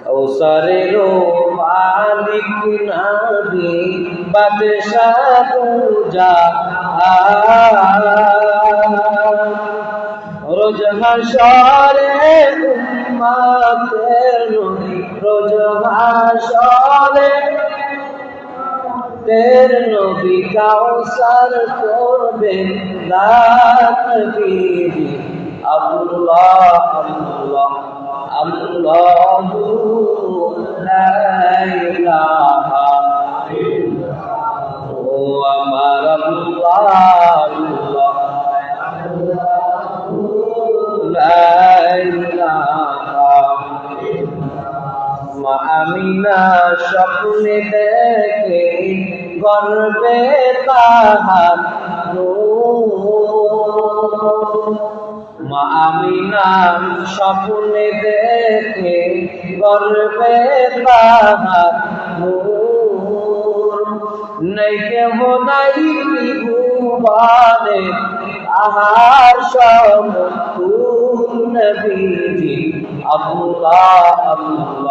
কৌসারেরও মালিক নবী বাদশাহ রোজ হাসরে উম্মতের নবী রোজ হাসরে তের নবী কাউসার করবেন দাত নবী আল্লাহ আল্লাহ আল্লাহু লা ইলাহা ইল্লাল্লাহ ও আমার আল্লাহ আল্লাহ লা ইলাহা মা আমিনা স্বপ্নে দেখে গর্বে তাহার মা আমিনা স্বপ্নে দেখে গর্বে তাহার নাই কেহ নাই ভুবনে আহার সমতুল্য নবীজি আল্লাহ আল্লাহ